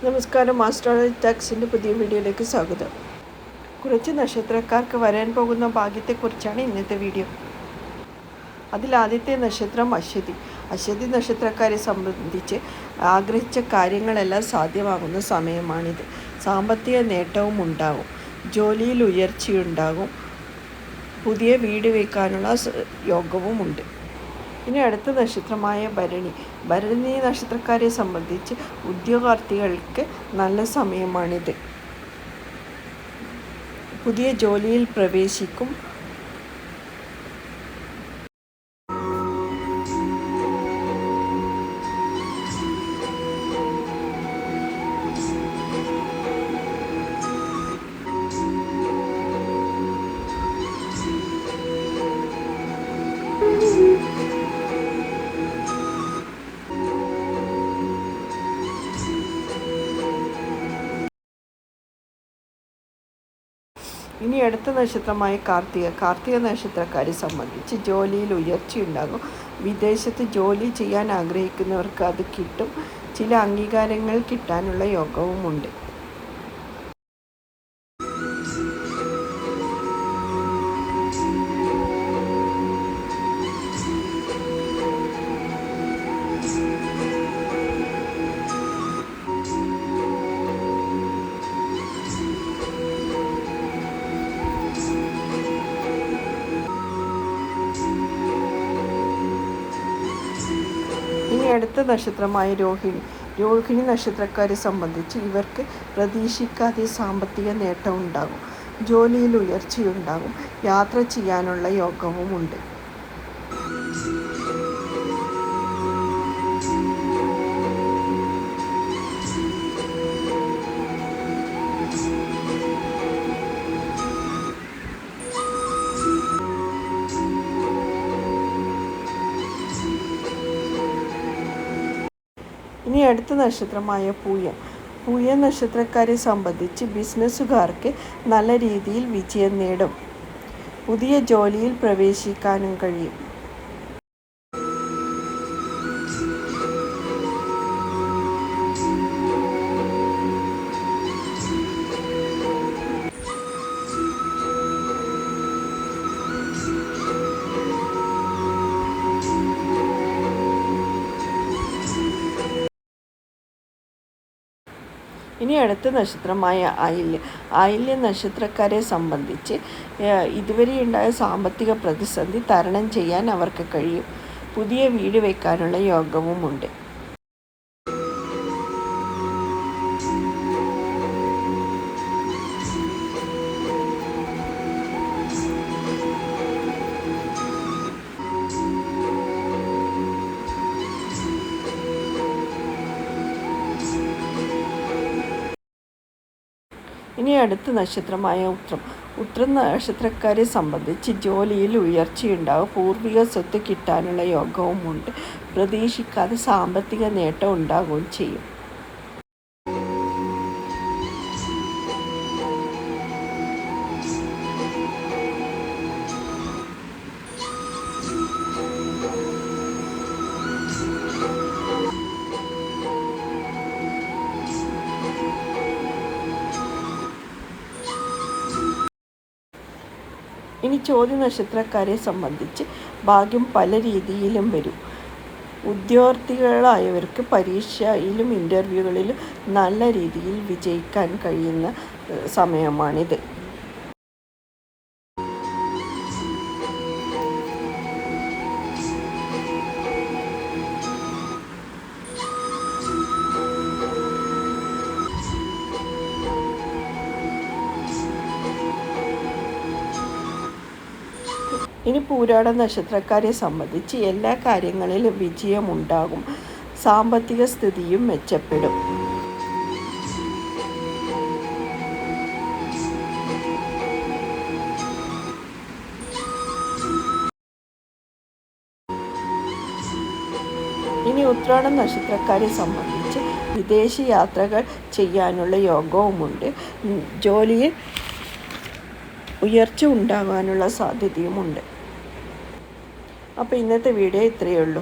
നമസ്കാരം, ആസ്ട്രോളജി ടാക്സിൻ്റെ പുതിയ വീഡിയോയിലേക്ക് സ്വാഗതം. കുറച്ച് നക്ഷത്രക്കാർക്ക് വരാൻ പോകുന്ന ഭാഗ്യത്തെക്കുറിച്ചാണ് ഇന്നത്തെ വീഡിയോ. അതിലാദ്യത്തെ നക്ഷത്രം അശ്വതി. അശ്വതി നക്ഷത്രക്കാരെ സംബന്ധിച്ച് ആഗ്രഹിച്ച കാര്യങ്ങളെല്ലാം സാധ്യമാകുന്ന സമയമാണിത്. സാമ്പത്തിക നേട്ടവും ഉണ്ടാകും, ജോലിയിൽ ഉയർച്ചയുണ്ടാകും, പുതിയ വീട് വയ്ക്കാനുള്ള യോഗവുമുണ്ട്. ഇനി അടുത്ത നക്ഷത്രമായ ഭരണി. ഭരണി നക്ഷത്രക്കാരെ സംബന്ധിച്ച് ഉദ്യോഗാർത്ഥികൾക്ക് നല്ല സമയമാണിത്. പുതിയ ജോലിയിൽ പ്രവേശിക്കും. ഇനി അടുത്ത നക്ഷത്രമായ കാർത്തിക. കാർത്തിക നക്ഷത്രക്കാരെ സംബന്ധിച്ച് ജോലിയിൽ ഉയർച്ചയുണ്ടാകും. വിദേശത്ത് ജോലി ചെയ്യാൻ ആഗ്രഹിക്കുന്നവർക്ക് അത് കിട്ടും. ചില അംഗീകാരങ്ങൾ കിട്ടാനുള്ള യോഗവുമുണ്ട്. ഇനി അടുത്ത നക്ഷത്രമായ രോഹിണി. രോഹിണി നക്ഷത്രക്കാരെ സംബന്ധിച്ച് ഇവർക്ക് പ്രതീക്ഷിക്കാതെ സാമ്പത്തിക നേട്ടം ഉണ്ടാകും. ജോലിയിൽ ഉയർച്ചയുണ്ടാകും. യാത്ര ചെയ്യാനുള്ള യോഗവുമുണ്ട്. ഇനി അടുത്ത നക്ഷത്രമായ പൂയം. പൂയം നക്ഷത്രക്കാരെ സംബന്ധിച്ച് ബിസിനസ്സുകാർക്ക് നല്ല രീതിയിൽ വിജയം നേടും. പുതിയ ജോലിയിൽ പ്രവേശിക്കാനും കഴിയും. ഇനി അടുത്ത നക്ഷത്രമായ ആയില്യം. ആയില്യം നക്ഷത്രക്കാരെ സംബന്ധിച്ച് ഇതുവരെയുണ്ടായ സാമ്പത്തിക പ്രതിസന്ധി തരണം ചെയ്യാൻ അവർക്ക് കഴിയും. പുതിയ വീട് വയ്ക്കാനുള്ള യോഗവുമുണ്ട്. ഇനി അടുത്ത നക്ഷത്രമായ ഉത്രം. ഉത്രം നക്ഷത്രക്കാരെ സംബന്ധിച്ച് ജോലിയിൽ ഉയർച്ചയുണ്ടാകും. പൂർവിക സ്വത്ത് കിട്ടാനുള്ള യോഗവുമുണ്ട്. പ്രതീക്ഷിക്കാതെ സാമ്പത്തിക നേട്ടം ഉണ്ടാകുകയും ചെയ്യും. ഇനി ചോദ്യ നക്ഷത്രക്കാരെ സംബന്ധിച്ച് ഭാഗ്യം പല രീതിയിലും വരും. ഉദ്യോഗാർത്ഥികളായവർക്ക് പരീക്ഷയിലും ഇൻ്റർവ്യൂകളിലും നല്ല രീതിയിൽ വിജയിക്കാൻ കഴിയുന്ന സമയമാണിത്. ഇനി പൂരാട നക്ഷത്രക്കാരെ സംബന്ധിച്ച് എല്ലാ കാര്യങ്ങളിലും വിജയമുണ്ടാകും. സാമ്പത്തിക സ്ഥിതിയും മെച്ചപ്പെടും. ഇനി ഉത്രാടം നക്ഷത്രക്കാരെ സംബന്ധിച്ച് വിദേശ യാത്രകൾ ചെയ്യാനുള്ള യോഗവുമുണ്ട്. ജോലിയിൽ ഉയർച്ച ഉണ്ടാകാനുള്ള സാധ്യതയുമുണ്ട്. അപ്പോൾ ഇന്നത്തെ വീഡിയോ ഇത്രയേ ഉള്ളൂ.